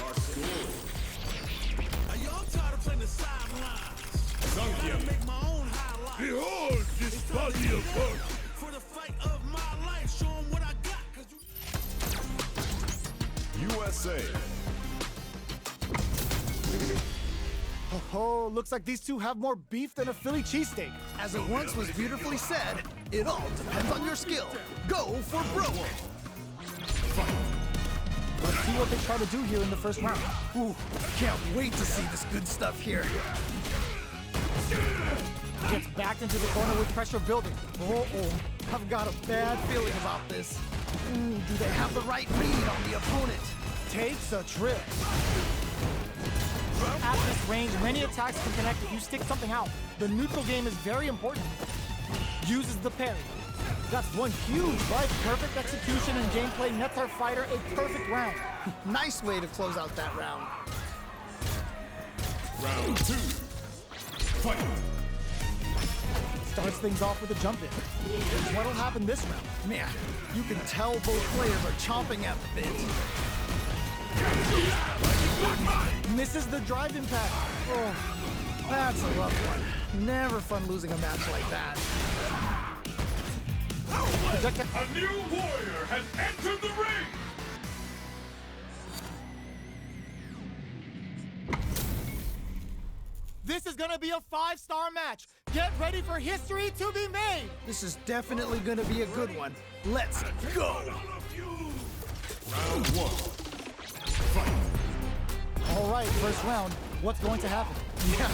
our story. Y'all tired of playing the sidelines. Gotta make my own highlights. Behold this body of work. For the fight of my life, show 'em what I got. 'Cause you USA. Oh, looks like these two have more beef than a Philly cheesesteak. As it once was beautifully said, it all depends on your skill. Go for broke. Let's see what they try to do here in the first round. Ooh, can't wait to see this good stuff here. Gets backed into the corner with pressure building. Oh, I've got a bad feeling about this. Do they have the right read on the opponent? Takes a trip. At this range, many attacks can connect if you stick something out. The neutral game is very important. Uses the parry. That's one huge life. Perfect execution and gameplay nets our fighter a perfect round. Nice way to close out that round. Round 2. Fight. Starts things off with a jump in. What'll happen this round? Man, you can tell both players are chomping at the bit. Misses the drive impact. Oh, that's a rough one. Never fun losing a match like that. A new warrior has entered the ring. This is gonna be a 5-star match. Get ready for history to be made. This is definitely gonna be a good one. Let's go! Round 1. Fight. All right, first round. What's going to happen? Yeah,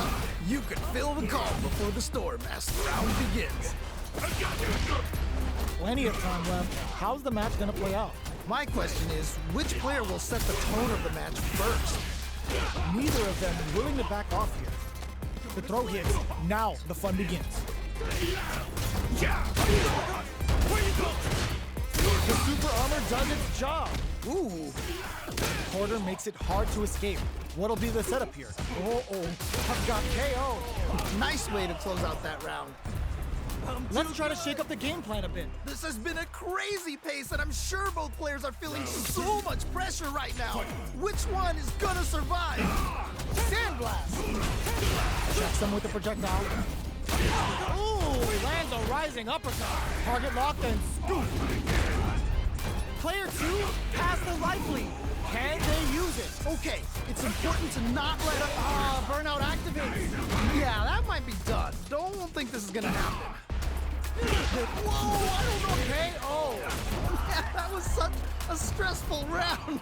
you can feel the calm before the storm as the round begins. Plenty of time left. How's the match gonna play out? My question is, which player will set the tone of the match first? Neither of them willing to back off here. The throw hits. Now the fun begins. The super armor does its job. Ooh, Porter makes it hard to escape. What'll be the setup here? Oh, I've got KO. nice way to close out that round. Let's try to shake up the game plan a bit. This has been a crazy pace, and I'm sure both players are feeling so much pressure right now. Which one is gonna survive? Sandblast! Checks him with the projectile. Ooh, lands a rising uppercut. Target locked and scoop. Player 2 has the life lead. Can they use it? Okay, it's important to not let up. Burnout activates. Yeah, that might be done. Don't think this is gonna happen. Whoa, I don't know. KO. Yeah, that was such a stressful round.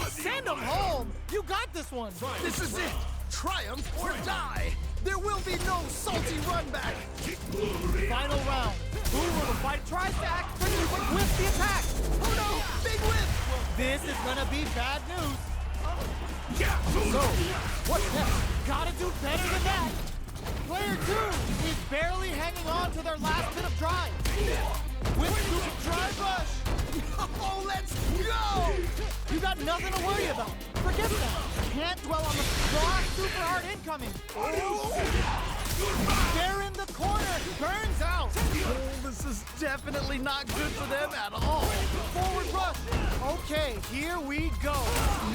Send him home. You got this one. This is it. Triumph or die. There will be no salty run back. Final round. Who will the fight? Tries to act quickly, but whiffs the attack. Oh no, big whip. This is gonna be bad news. So, what's next? Gotta do better than that. Player 2 is barely hanging on to their last bit of drive. With super drive rush. Oh, let's go. You got nothing to worry about. Forget that. Can't dwell on the strong super hard incoming. They're in the corner. Burns out. Oh, this is definitely not good for them at all. Forward rush. Okay, here we go.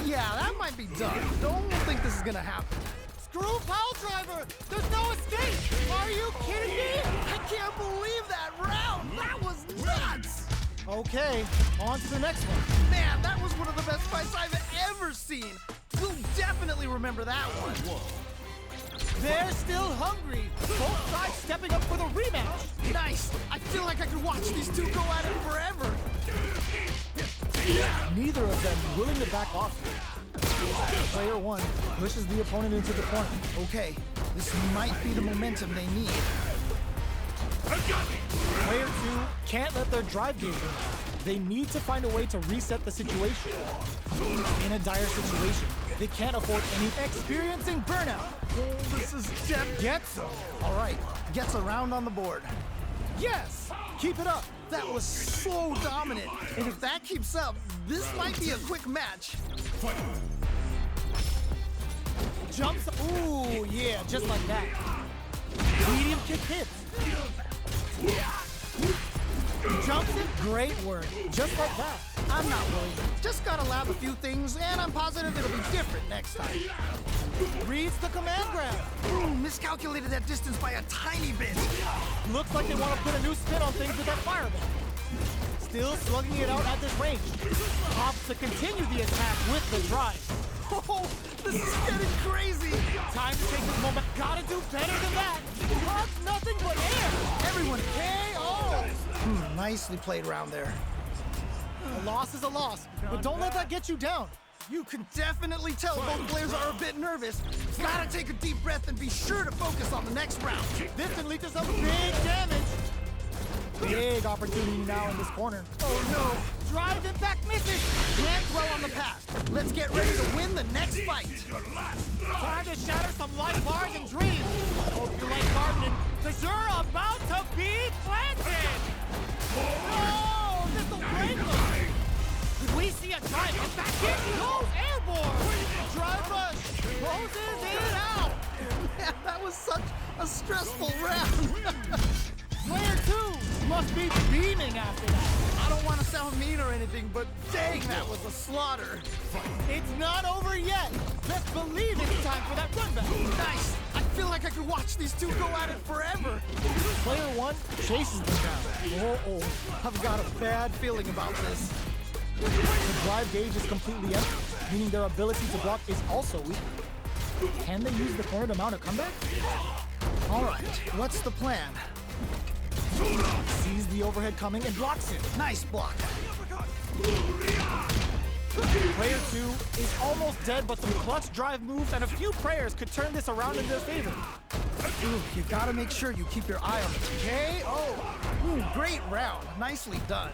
Yeah, that might be done. Don't think this is gonna happen. Screw pile driver. There's no escape. Are you kidding me? I can't believe that round. That was nuts. Okay, on to the next one. Man, that was one of the best fights I've ever seen. We'll definitely remember that one. They're still hungry. Both sides stepping up for the rematch. Nice. I feel like I could watch these two go at it forever. Neither of them willing to back off here. Player 1 pushes the opponent into the corner. Okay, this might be the momentum they need. Player 2 can't let their drive game win. They need to find a way to reset the situation. In a dire situation, they can't afford any experiencing burnout. Oh, this is Gets him. all right. Gets a round on the board. Yes! Keep it up. That was so dominant. And if that keeps up, this might be a quick match. Jumps. Ooh, yeah, just like that. Medium kick hits. Jumps in. Great work. Just like that. I'm not worried. Just gotta lab a few things, and I'm positive it'll be different next time. Reads the command grab. Ooh, miscalculated that distance by a tiny bit. Looks like they want to put a new spin on things with that fireball. Still slugging it out at this range. Opts to continue the attack with the drive. Oh, this is getting crazy. Time to take this moment. Gotta do better than that. Hugs nothing but air. Everyone, KO. nicely played around there. A loss is a loss, but don't let that get you down. You can definitely tell both players are a bit nervous. Gotta take a deep breath and be sure to focus on the next round. This can lead to some big damage. Big opportunity now in this corner. Oh no! Drive impact misses. Can't dwell on the past. Let's get ready to win the next fight. Time to shatter some life bars and dreams. Hope you like gardening, because you're about to be planted. No, this'll break them. Did we see a drive impact hit? Goes airborne. Drive rush. Closes it out. Man, that was such a stressful round. Player 2 must be beaming after that. I don't want to sound mean or anything, but dang, that was a slaughter. It's not over yet. Let's believe it's time for that run back. Nice. I feel like I could watch these two go at it forever. Player 1 chases them down. Oh, I've got a bad feeling about this. The drive gauge is completely empty, meaning their ability to block is also weak. Can they use the corner to mount a comeback? All right, what's the plan? Sees the overhead coming and blocks it. Nice block. Player 2 is almost dead, but some clutch drive moves and a few prayers could turn this around in their favor. Ooh, you gotta make sure you keep your eye on the KO. Ooh, great round. Nicely done.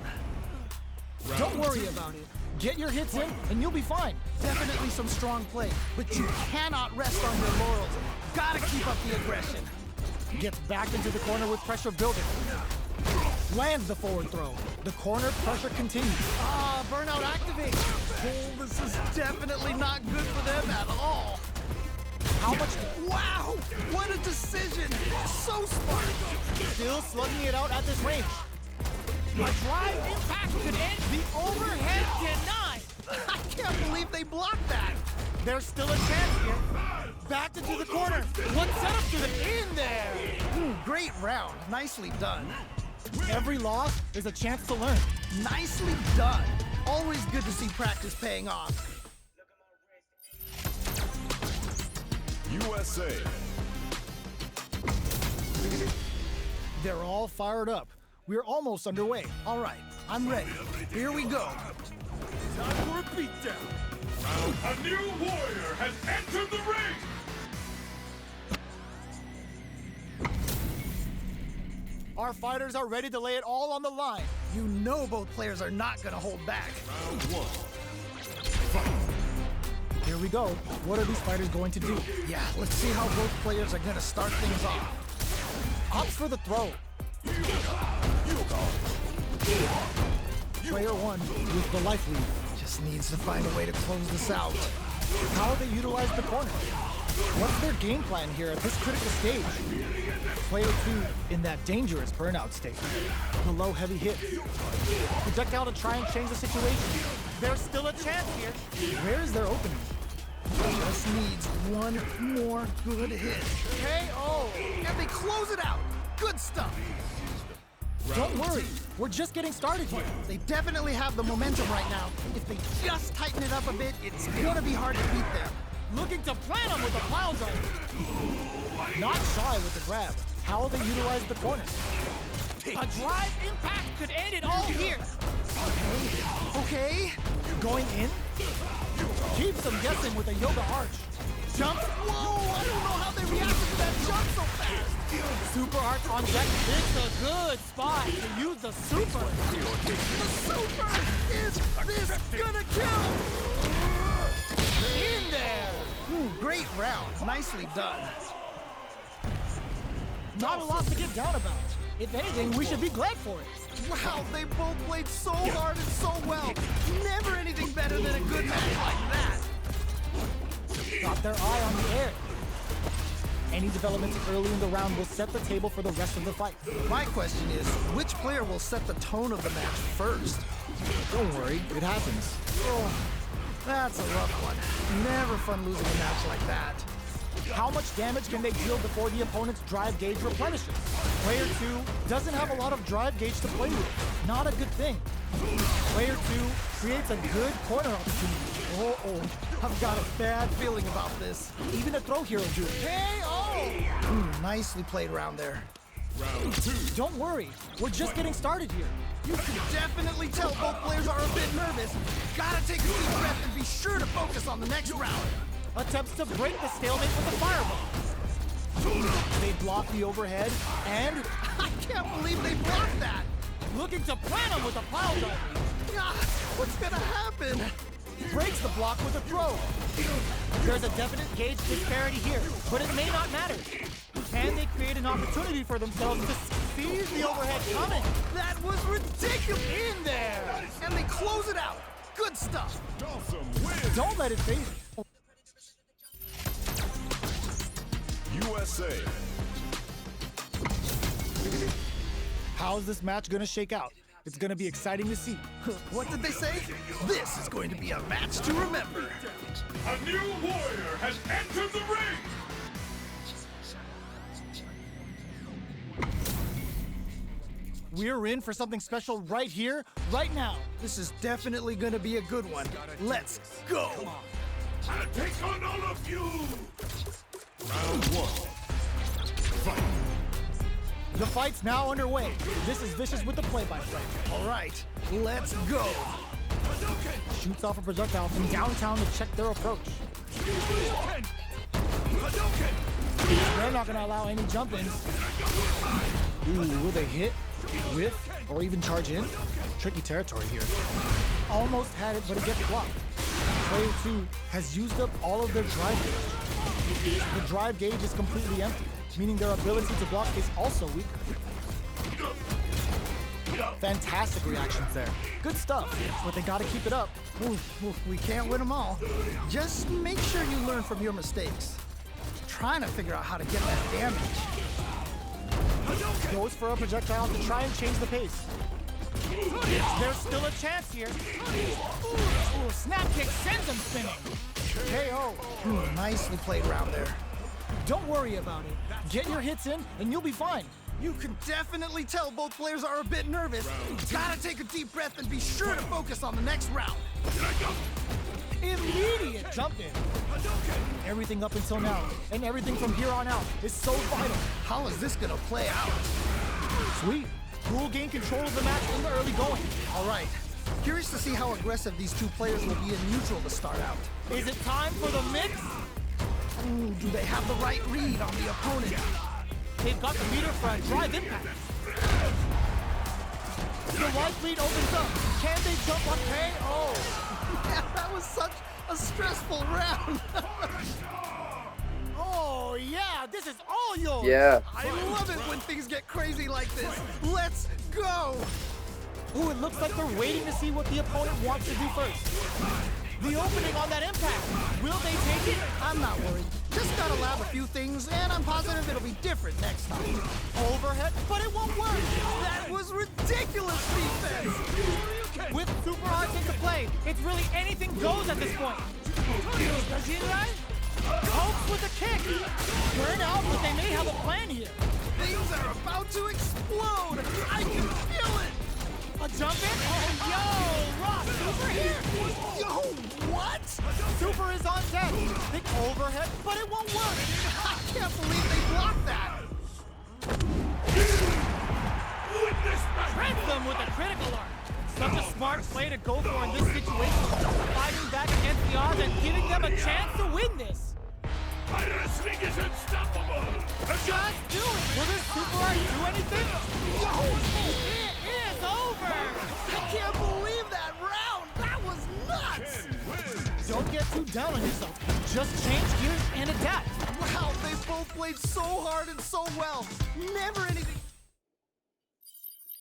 Don't worry about it. Get your hits in and you'll be fine. Definitely some strong play, but you cannot rest on your laurels. Gotta keep up the aggression. Gets back into the corner with pressure building. Lands the forward throw. The corner pressure continues. Ah, burnout activate. Oh, this is definitely not good for them at all. How much? Wow, what a decision. So smart. Still slugging it out at this range. A drive impact could end the overhead denied. I can't believe they blocked that. There's still a chance here. Back into the corner. What setup to the in there? Ooh, great round. Nicely done. Every loss is a chance to learn. Nicely done. Always good to see practice paying off. USA. They're all fired up. We're almost underway. All right, I'm ready. Here we go. Time for a beatdown. A new warrior has entered the ring. Our fighters are ready to lay it all on the line. You know both players are not gonna hold back. Round 1. Here we go. What are these fighters going to do? Yeah, let's see how both players are gonna start things off. Opts for the throw. Player 1 with the life lead. Just needs to find a way to close this out. How they utilize the corner. What's their game plan here at this critical stage? Player 2 in that dangerous burnout state. The low heavy hit. Projectile to try and change the situation. There's still a chance here. Where is their opening? Just needs one more good hit. KO! And they close it out. Good stuff. Don't worry, we're just getting started here. They definitely have the momentum right now. If they just tighten it up a bit, it's gonna be hard to beat them. Looking to plant them with a pile driver. Not shy with the grab. How they utilize the corner. A drive impact could end it all here. Okay. Going in. Keeps them guessing with a yoga arch. Jumps. Whoa, I don't know how they reacted to that jump so fast. Super arch on deck. It's a good spot to use the super. The super is this gonna kill? In there. Ooh, great round. Nicely done. Not a lot to get down about. If anything, we should be glad for it. Wow, they both played so hard and so well. Never anything better than a good match like that. Got their eye on the air. Any developments early in the round will set the table for the rest of the fight. My question is, which player will set the tone of the match first? Don't worry, it happens. Oh, that's a rough one. Never fun losing a match like that. How much damage can they deal before the opponent's drive gauge replenishes? Player 2 doesn't have a lot of drive gauge to play with. Not a good thing. Player 2 creates a good corner opportunity. Oh, I've got a bad feeling about this. Even a throw hero do it. KO! Nicely played around there. Round 2. Don't worry, we're just getting started here. You can definitely tell both players are a bit nervous. Gotta take a deep breath and be sure to focus on the next round. Attempts to break the stalemate with a fireball. They block the overhead and I can't believe they blocked that. looking to plant him with a pile driver. Ah, what's gonna happen? Breaks the block with a throw. There's a definite gauge disparity here, but it may not matter. Can they create an opportunity for themselves to seize the overhead coming? That was ridiculous. In there! And they close it out. Good stuff. Dawson wins. Don't let it fade. USA. How's this match gonna shake out? It's gonna be exciting to see. What did they say? This is going to be a match to remember. A new warrior has entered the ring. We're in for something special right here, right now. This is definitely going to be a good one. Let's go. I take on all of you. Round 1. Fight. The fight's now underway. This is Vicious with the play-by-play. All right, let's go. Shoots off a projectile from downtown to check their approach. They're not gonna allow any jump-ins. Ooh, will they hit, whiff, or even charge in? Tricky territory here. Almost had it, but it gets blocked. Player 2 has used up all of their drive gauge. The drive gauge is completely empty, meaning their ability to block is also weaker. Fantastic reactions there. Good stuff, but they gotta keep it up. We can't win them all. Just make sure you learn from your mistakes. Trying to figure out how to get that damage. Goes for a projectile to try and change the pace. There's still a chance here. Ooh, snap kick sends him spinning. KO. Nicely played around there. Don't worry about it. Get your hits in and you'll be fine. You can definitely tell both players are a bit nervous. Gotta take a deep breath and be sure to focus on the next round. Immediate jump in. Everything up until now and everything from here on out is so vital. How is this gonna play out? Sweet. We'll gain control of the match in the early going. All right. Curious to see how aggressive these two players will be in neutral to start out. Is it time for the mix? Ooh, do they have the right read on the opponent? They've got the meter for a drive impact. The right lead opens up. Can they jump on KO? Yeah, that was such a stressful round. Oh yeah, this is all yours. Yeah. I love it when things get crazy like this. Let's go. Ooh, it looks like they're waiting to see what the opponent wants to do first. The opening on that impact. Will they take it? I'm not worried. Just gotta lab a few things, and I'm positive it'll be different next time. Overhead, but it won't work. That was ridiculous defense. With super arts into play, it's really anything goes at this point. Pokes with a kick. Burn out, but they may have a plan here. Things are about to explode. I can feel it. A jump in? Oh, yo, Rock, super here. Yo, what? Super is on deck. Big overhead, but it won't work. I can't believe they blocked that. Trends them with a critical arc. Such a smart play to go for in this situation. Fighting back against the odds and giving them a chance to win this. My wrestling is unstoppable. Just do it. Will this super art do anything? Yo, it is over. I can't believe that round. That was nuts. Don't get too down on yourself. Just change gears and adapt. Wow, they both played so hard and so well. Never